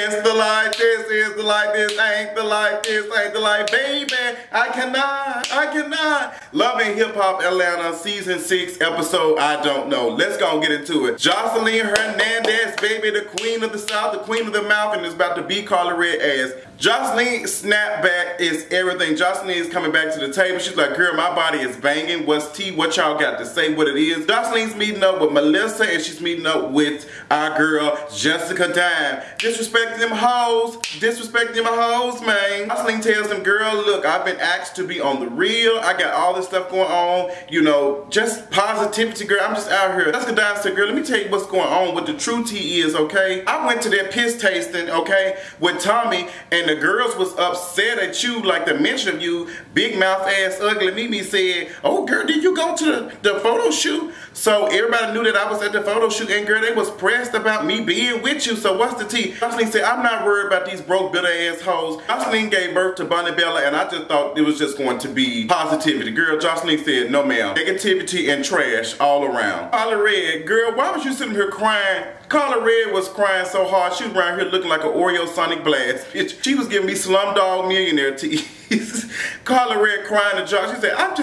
It's the light, this is the light, this ain't the light, this ain't the light, baby. I cannot. Love and Hip Hop Atlanta, season 6, episode I don't know. Let's go get into it. Joseline Hernandez, baby, the queen of the South, the queen of the mouth, and is about to beat Karlie Redd ass. Joseline snapback is everything. Joseline is coming back to the table. She's like, girl, my body is banging. What's tea? What y'all got to say? What it is? Joseline's meeting up with Melissa, and she's meeting up with our girl, Jessica Dime. Disrespecting them hoes. Disrespecting them hoes, man. Joseline tells them, girl, look, I've been asked to be on the reel. I got all this stuff going on. You know, just positivity, girl. I'm just out here. Jessica Dime said, girl, let me tell you what's going on. What the true tea is, okay? I went to that piss tasting, okay, with Tommie, and the girls was upset at you, like the mention of you. Big mouth ass ugly Mimi said, oh girl, did you go to the photo shoot? So everybody knew that I was at the photo shoot, and girl, they was pressed about me being with you. So what's the tea? Joseline said, I'm not worried about these broke bitter ass hoes. Joseline gave birth to Bunny Bella, and I just thought it was just going to be positivity. Girl, Joseline said, no ma'am. Negativity and trash all around. Karlie Redd, girl, why was you sitting here crying? Karlie Redd was crying so hard, she was around here looking like an Oreo Sonic Blast. Bitch, she was giving me Slumdog Millionaire tease. Karlie Redd crying to Josh. She said, I'm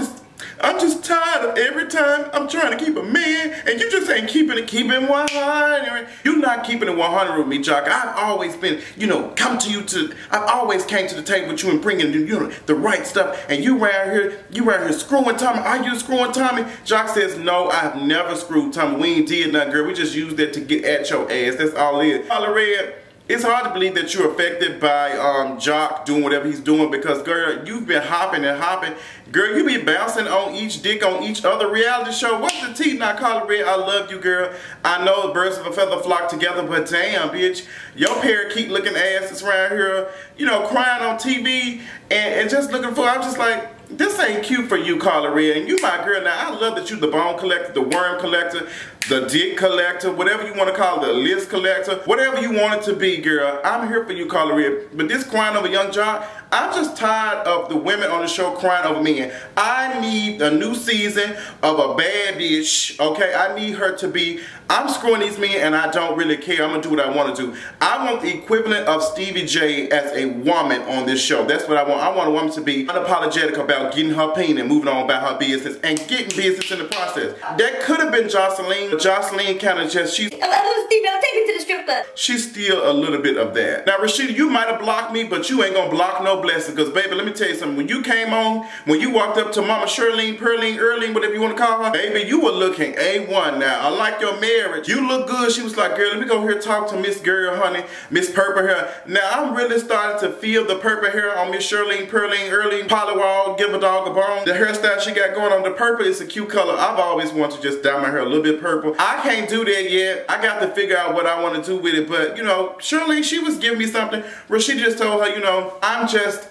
just tired of every time I'm trying to keep a man, and you just ain't keeping 100. You're not keeping it 100 with me, Jock. I've always been, you know, I've always came to the table with you and bringing, you know, the right stuff, and you around here screwing Tommie. Are you screwing Tommie? Jock says, no, I've never screwed Tommie. We ain't did nothing, girl. We just used that to get at your ass. That's all it is. Karlie Redd, it's hard to believe that you're affected by Jock doing whatever he's doing, because girl, you've been hopping and hopping. Girl, you be bouncing on each dick on each other reality show. What's the tea now, Karlie Redd? I love you, girl. I know birds of a feather flock together, but damn, bitch, your parakeet looking ass is around here, you know, crying on TV and just looking for, I'm just like, this ain't cute for you, Karlie Redd. And you my girl now. I love that you the bone collector, the worm collector, the dick collector, whatever you want to call it, the list collector, whatever you want it to be, girl. I'm here for you, Karlie Redd. But this crying over young Jock, I'm just tired of the women on the show crying over men. I need a new season of a bad bitch, okay? I need her to be, I'm screwing these men and I don't really care. I'm gonna do what I want to do. I want the equivalent of Stevie J as a woman on this show. That's what I want. I want a woman to be unapologetic about getting her pain and moving on about her business and getting business in the process. That could have been Joseline. Joseline kind of just, she's, take me to the strip club. She's still a little bit of that. Now, Rasheeda, you might have blocked me, but you ain't gonna block no blessing, because baby, let me tell you something. When you came on, when you walked up to Mama Shirlene, Pearline, Erling, whatever you want to call her, baby, you were looking A1 now. Unlike your marriage, you look good. She was like, girl, let me go here talk to Miss Girl, honey, Miss Purple Hair. Now, I'm really starting to feel the purple hair on Miss Shirlene, Pearline, Erling, Pollywall, give a dog a bone. The hairstyle she got going on, the purple is a cute color. I've always wanted to just dye my hair a little bit purple. I can't do that yet. I got to figure out what I want to do with it, but, you know, Shirlene, she was giving me something. Rasheeda just told her, you know, I'm just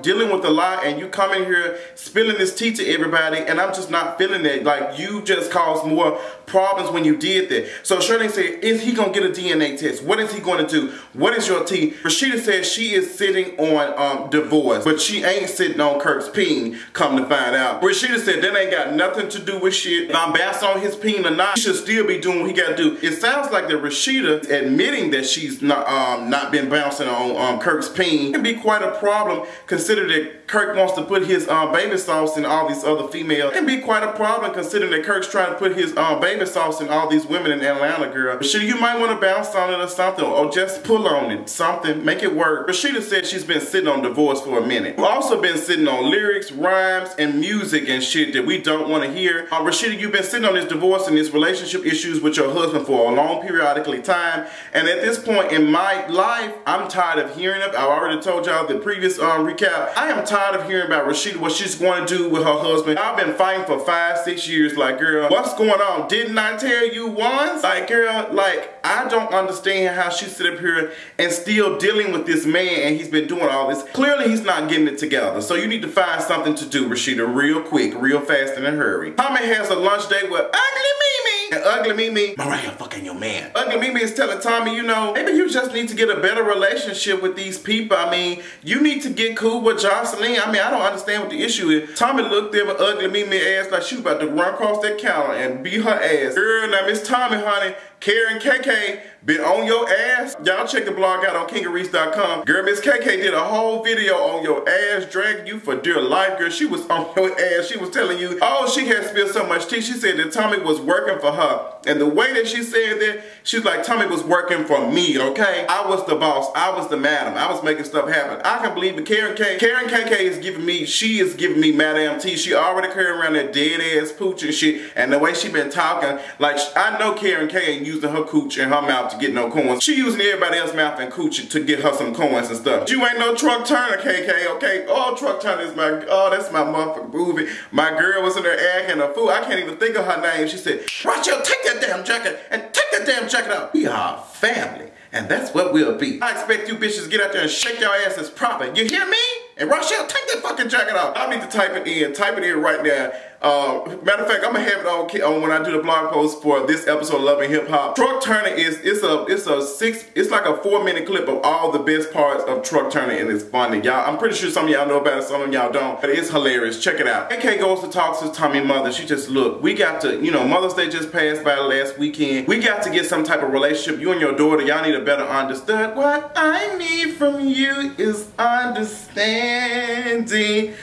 dealing with a lot, and you come in here spilling this tea to everybody, and I'm just not feeling that. Like, you just caused more problems when you did that. So Shirlene said, is he gonna get a DNA test? What is he gonna do? What is your tea? Rasheeda says she is sitting on divorce, but she ain't sitting on Kirk's peen, come to find out. Rasheeda said that ain't got nothing to do with shit. If I'm bouncing on his peen or not, he should still be doing what he gotta do. It sounds like that Rasheeda admitting that she's not been bouncing on Kirk's peen. It can be quite a problem, considering that Kirk wants to put his baby sauce in all these other females. It can be quite a problem, considering that Kirk's trying to put his baby sauce in all these women in Atlanta, girl. Rasheeda, you might want to bounce on it or something, or just pull on it, something, make it work. Rasheeda said she's been sitting on divorce for a minute. We've also been sitting on lyrics, rhymes, and music and shit that we don't want to hear. Rasheeda, you've been sitting on this divorce and this relationship issues with your husband for a long periodically time, and at this point in my life, I'm tired of hearing it. I've already told y'all the previous recap. I am tired of hearing about Rasheeda, what she's going to do with her husband. I've been fighting for 5-6 years, like, girl, what's going on? Didn't I tell you once? Like, girl, like, I don't understand how she sit up here and still dealing with this man, and he's been doing all this. Clearly, he's not getting it together. So you need to find something to do, Rasheeda, real quick, real fast, and in a hurry. Tommie has a lunch date with Ugly Mimi. And Ugly Mimi, Mariah fucking your man. Ugly Mimi is telling Tommie, you know, maybe you just need to get a better relationship with these people. I mean, you need to get cool with Joseline. I mean, I don't understand what the issue is. Tommie looked at Ugly Mimi ass like she was about to run across that counter and beat her ass. Girl, now Miss Tommie, honey, Karen KK been on your ass. Y'all check the blog out on kingareese.com. Girl, Miss KK did a whole video on your ass, dragging you for dear life. Girl, she was on your ass. She was telling you, oh, she had spilled so much tea. She said that Tommie was working for her. And the way that she said that, she's like, Tommie was working for me, okay? I was the boss. I was the madam. I was making stuff happen. I can believe it. Karen KK is giving me, she is giving me Madame T. She already carrying around that dead ass pooch and shit. And the way she been talking, like, I know Karen K ain't using her cooch in her mouth to get no coins. She using everybody else's mouth and cooch to get her some coins and stuff. You ain't no Truck Turner, KK, okay? Oh, Truck Turner is my, oh, that's my motherfucking movie. My girl was in there acting a fool. I can't even think of her name. She said, Rachel, take that damn jacket and take that damn jacket out. We are family. And that's what we'll be. I expect you bitches to get out there and shake your asses proper. You hear me? And Rochelle, take that fucking jacket off. I need to type it in. Type it in right now. Matter of fact, I'm gonna have it on when I do the blog post for this episode of Love and Hip Hop. Truck Turner it's like a 4-minute clip of all the best parts of Truck Turner, and it's funny. Y'all, I'm pretty sure some of y'all know about it, some of y'all don't, but it's hilarious. Check it out. AK goes to talk to Tommie's mother. She just, look, we got to, you know, Mother's Day just passed by last weekend. We got to get some type of relationship. You and your daughter, y'all need a better understand. What I need from you is understanding.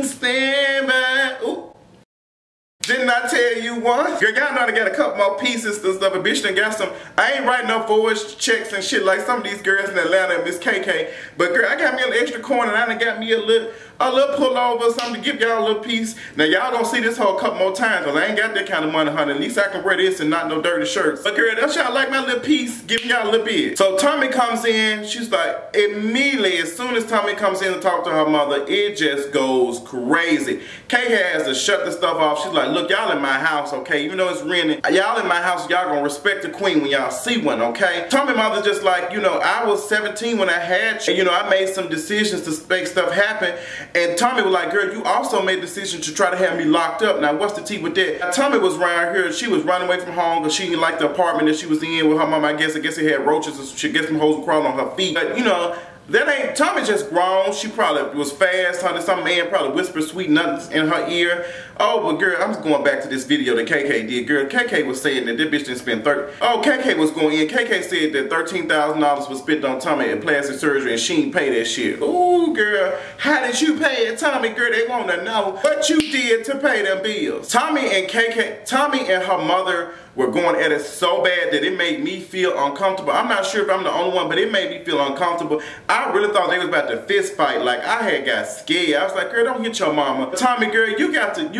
Stand by. Ooh. Didn't I tell you once? Girl, y'all know I got a couple more pieces and stuff. A bitch done got some. I ain't writing no forged checks and shit like some of these girls in Atlanta and Miss KK. But girl, I got me an extra coin and I done got me a little pullover, something to give y'all a little piece. Now y'all gonna see this whole couple more times because I ain't got that kind of money, honey. At least I can wear this and not no dirty shirts. But girl, that's y'all like my little piece, giving y'all a little bit. So Tommie comes in, she's like, immediately, as soon as Tommie comes in to talk to her mother, it just goes crazy. KK has to shut the stuff off. She's like, look, y'all in my house, okay? Even though it's rented, y'all in my house, y'all gonna respect the queen when y'all see one, okay? Tommie's mother just like, you know, I was 17 when I had you. You know, I made some decisions to make stuff happen. And Tommie was like, girl, you also made a decision to try to have me locked up. Now, what's the tea with that? Now, Tommie was around here. She was running away from home because she didn't like the apartment that she was in with her mom. I guess it had roaches and she gets some hoes crawling on her feet. But, you know, that ain't, Tommie just grown. She probably was fast, honey. Some man probably whispered sweet nothings in her ear. Oh, but girl, I'm just going back to this video that KK did. Girl, KK was saying that this bitch didn't spend KK was going in. KK said that $13,000 was spent on Tommie at plastic surgery and she didn't pay that shit. Ooh, girl, how did you pay it, Tommie? Girl, they want to know what you did to pay them bills. Tommie and her mother were going at it so bad that it made me feel uncomfortable. I'm not sure if I'm the only one, but it made me feel uncomfortable. I really thought they was about to fist fight. Like, I had got scared. I was like, girl, don't hit your mama. Tommie, girl, you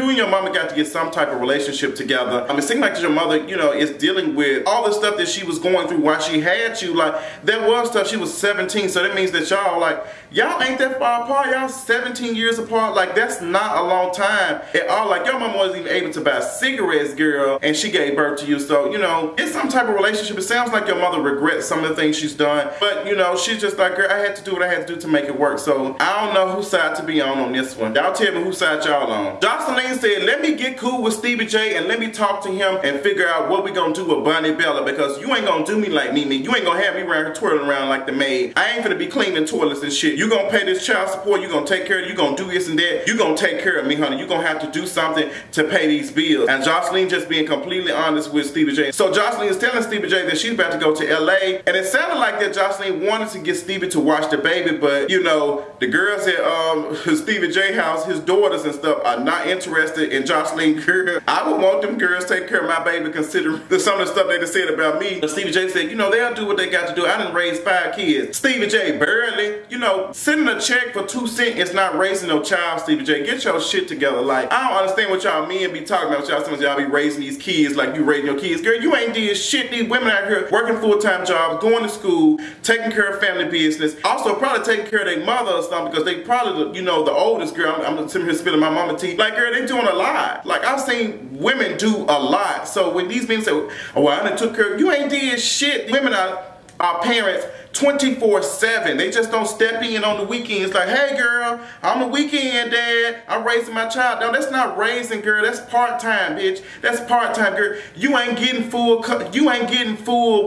and your mama got to get some type of relationship together. I mean, it seemed like your mother, you know, is dealing with all the stuff that she was going through while she had you. Like, that was stuff. She was 17, so that means that y'all, like, y'all ain't that far apart. Y'all 17 years apart. Like, that's not a long time at all. Like, your mama wasn't even able to buy cigarettes, girl, and she gave birth to you. So, you know, it's some type of relationship. It sounds like your mother regrets some of the things she's done. But, you know, she's just like, girl, I had to do what I had to do to make it work. So, I don't know whose side to be on this one. Y'all tell me whose side y'all on. Joseline said, let me get cool with Stevie J and let me talk to him and figure out what we gonna do with Bonnie Bella, because you ain't gonna do me like Mimi. You ain't gonna have me around here twirling around like the maid. I ain't gonna be cleaning toilets and shit. You gonna pay this child support, you gonna take care of it, you gonna do this and that. You gonna take care of me, honey. You gonna have to do something to pay these bills. And Joseline just being completely honest with Stevie J. So Joseline is telling Stevie J that she's about to go to LA, and it sounded like that Joseline wanted to get Stevie to watch the baby, but you know, the girls at Stevie J house, his daughters and stuff, are not interested in Joseline. Girl, I would want them girls to take care of my baby considering some of the stuff they just said about me. But Stevie J said, you know, they'll do what they got to do. I done raised 5 kids. Stevie J barely, you know, sending a check for 2 cents is not raising no child, Stevie J. Get your shit together. Like, I don't understand what y'all men be talking about. Y'all sometimes y'all be raising these kids like you raising your kids. Girl, you ain't did shit. These women out here working full-time jobs, going to school, taking care of family business, also probably taking care of their mother or something, because they probably, you know, the oldest girl. I'm sitting here spilling my mama tea. Like, girl, they doing a lot. Like, I've seen women do a lot. So when these men say, oh, well, I done took care of you, ain't did shit. Women are parents 24/7. They just don't step in on the weekends like, hey girl, I'm a weekend dad, I'm raising my child. No, that's not raising, girl. That's part-time, bitch. That's part-time, girl. You ain't getting full,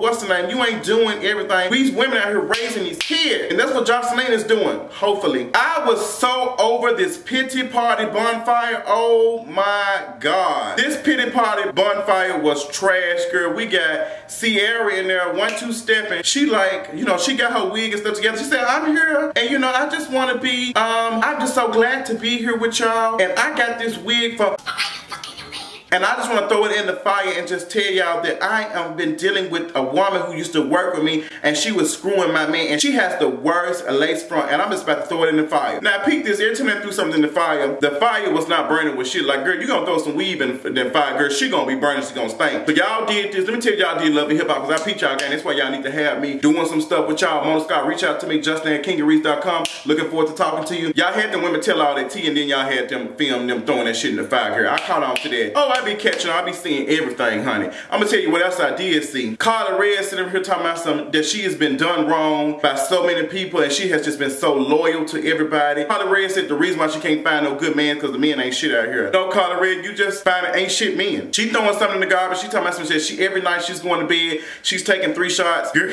what's the name? You ain't doing everything. These women out here raising these kids. And that's what Joseline is doing, hopefully. I was so over this pity party bonfire. Oh my God. This pity party bonfire was trash, girl. We got Sierra in there, 1-2 stepping. She like, you know, she got her wig and stuff together. She said, I'm here, and you know, I just want to be, I'm just so glad to be here with y'all, and I got this wig for... And I just want to throw it in the fire and just tell y'all that I have been dealing with a woman who used to work with me, and she was screwing my man, and she has the worst lace front, and I'm just about to throw it in the fire. Now peep this, every time I threw something in the fire was not burning with shit. Like, girl, you gonna throw some weave in the fire, girl, she gonna be burning, she gonna stink. So y'all did this. Let me tell y'all did Love and Hip Hop, because I peeped y'all gang. That's why y'all need to have me doing some stuff with y'all. Mona Scott, reach out to me, Justin@kingareese.com. Looking forward to talking to you. Y'all had them women tell all that tea, and then y'all had them film them throwing that shit in the fire, girl. I caught on to that. Oh, I be catching, I be seeing everything, honey. I'm gonna tell you what else I did see. Karlie Redd sitting over here talking about something that she has been done wrong by so many people, and she has just been so loyal to everybody. Karlie Redd said the reason why she can't find no good man because the men ain't shit out here. No, Karlie Redd, you just finding ain't shit men. She throwing something in the garbage. She talking about some shit. She every night she's going to bed, she's taking 3 shots. Girl,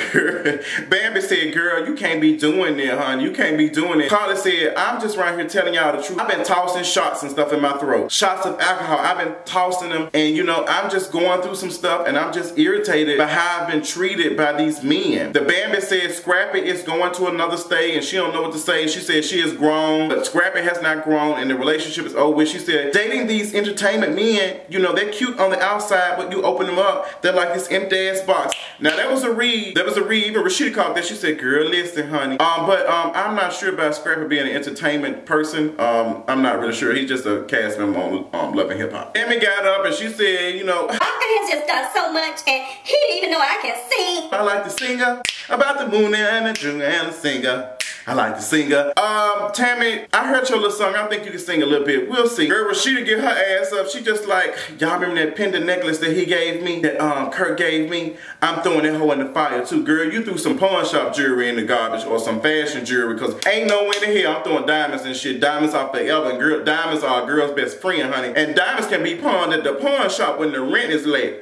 Bambi said, girl, you can't be doing that, honey. You can't be doing it. Karlie said, I'm just right here telling y'all the truth. I've been tossing shots and stuff in my throat. Shots of alcohol. I've been tossing them, and you know, I'm just going through some stuff, and I'm just irritated by how I've been treated by these men. The Bambi said Scrappy is going to another stage, and she don't know what to say. She said she is grown, but Scrappy has not grown, and the relationship is over. She said dating these entertainment men, you know, they're cute on the outside, but you open them up, they're like this empty ass box. Now that was a read. That was a read. Even Rasheeda called that. She said, girl, listen, honey. I'm not sure about Scrappy being an entertainment person. I'm not really sure. He's just a cast member on Love and Hip Hop. Emmy got up and she said, you know, I has just done so much, and he didn't even know I can sing. I like to sing about the moon and the June and the singer. I like to sing Tommie, I heard your little song. I think you can sing a little bit. We'll see. Girl, Rasheeda get her ass up. She just like, y'all remember that pendant necklace that he gave me, that Kurt gave me? I'm throwing that hoe in the fire too. Girl, you threw some pawn shop jewelry in the garbage or some fashion jewelry, because ain't no way in hell I'm throwing diamonds and shit. Diamonds are forever, and girl, diamonds are a girl's best friend, honey. And diamonds can be pawned at the pawn shop when the rent is late.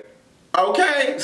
Okay,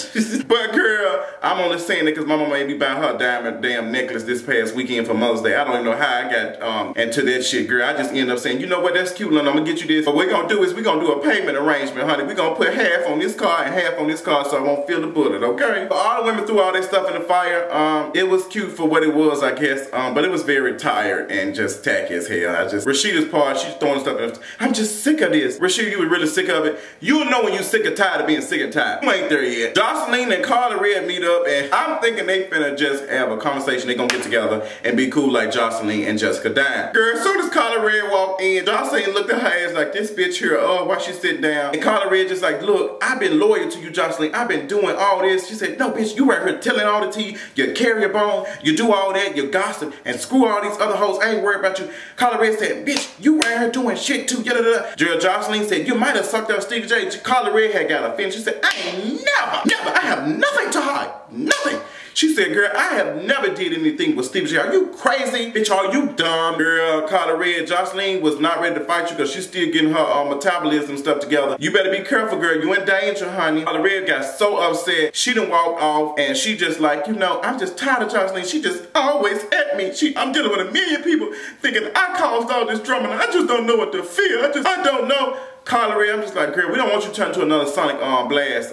but girl, I'm only saying it because my mama made me buy her diamond damn necklace this past weekend for Mother's Day. I don't even know how I got into that shit, girl. I just ended up saying, you know what, that's cute, Lynn, I'm gonna get you this. What we're gonna do is we're gonna do a payment arrangement, honey. We're gonna put half on this card and half on this card so I won't feel the bullet, okay? But all the women threw all that stuff in the fire. It was cute for what it was, I guess, but it was very tired and just tacky as hell. Rasheeda's part, she's throwing stuff in. I'm just sick of this. Rasheeda, you were really sick of it. You'll know when you're sick or tired of being sick and tired. You ain't there yet. Joseline and Karlie Redd meet up, and I'm thinking they finna just have a conversation. They gonna get together and be cool like Joseline and Jessica Dime. Girl, as soon as Karlie Redd walked in, Joseline looked at her ass like, this bitch here, oh, why she sit down? And Karlie Redd just like, look, I've been loyal to you, Joseline. I've been doing all this. She said, no, bitch, you right here telling all the tea. You carry a bone, you do all that, you gossip, and screw all these other hoes. I ain't worried about you. Karlie Redd said, bitch, you right here doing shit too. Joseline said, you might have sucked up Stevie J. Karlie Redd had got offended. She said, I ain't never, I have nothing to hide. Nothing. She said, girl, I have never did anything with Stevie J. Are you crazy? Bitch, are you dumb? Girl, Karlie Redd, Joseline was not ready to fight you because she's still getting her metabolism stuff together. You better be careful, girl. You in danger, honey. Karlie Redd got so upset. She done walked off, and she just like, you know, I'm just tired of Joseline. She just always at me. I'm dealing with a million people thinking I caused all this drama, and I just don't know what to feel. I don't know. Karlie Redd, I'm just like, girl, we don't want you to turn into another Sonic blast.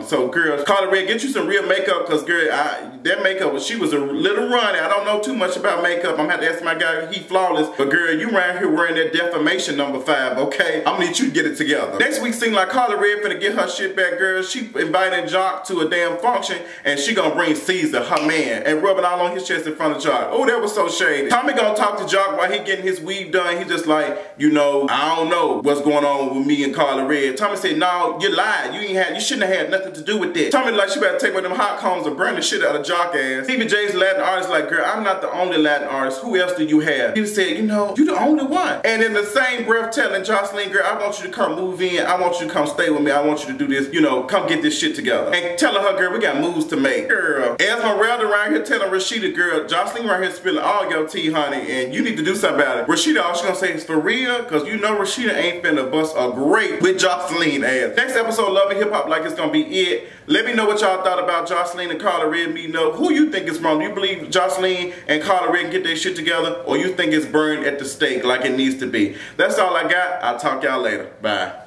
So, girl, Karlie Redd, get you some real makeup, because, girl, that makeup, she was a little runny. I don't know too much about makeup. I'm going to have to ask my guy, he flawless. But, girl, you around here wearing that defamation number 5, okay? I'm going to need you to get it together. Next week, seem like Karlie Redd finna get her shit back, girl. She invited Jock to a damn function, and she going to bring Caesar, her man, and rub it all on his chest in front of Jock. Oh, that was so shady. Tommie going to talk to Jock while he getting his weave done. He just like, you know, I don't know what's going on with with me and Karlie Redd. Tommie said, no, you lied. You shouldn't have had nothing to do with that. Tommie like she better take one of them hot combs and burn the shit out of Jock ass. Stevie J's Latin artist like, girl, I'm not the only Latin artist. Who else do you have? He said, you know, you the only one. And in the same breath telling Joseline, girl, I want you to come move in. I want you to come stay with me. I want you to do this, you know, come get this shit together. And telling her, girl, we got moves to make. Girl, Esmeralda around here telling Rasheeda, girl, Joseline right here spilling all your tea, honey, and you need to do something about it. Rasheeda, all she gonna say is for real, cause you know Rasheeda ain't finna bust a grape with Joseline ass. Next episode, Love and Hip Hop, like it's gonna be it. Let me know what y'all thought about Joseline and Karlie Redd meeting up. Who you think is wrong? Do you believe Joseline and Karlie Redd get their shit together, or you think it's burned at the stake like it needs to be? That's all I got. I'll talk y'all later. Bye.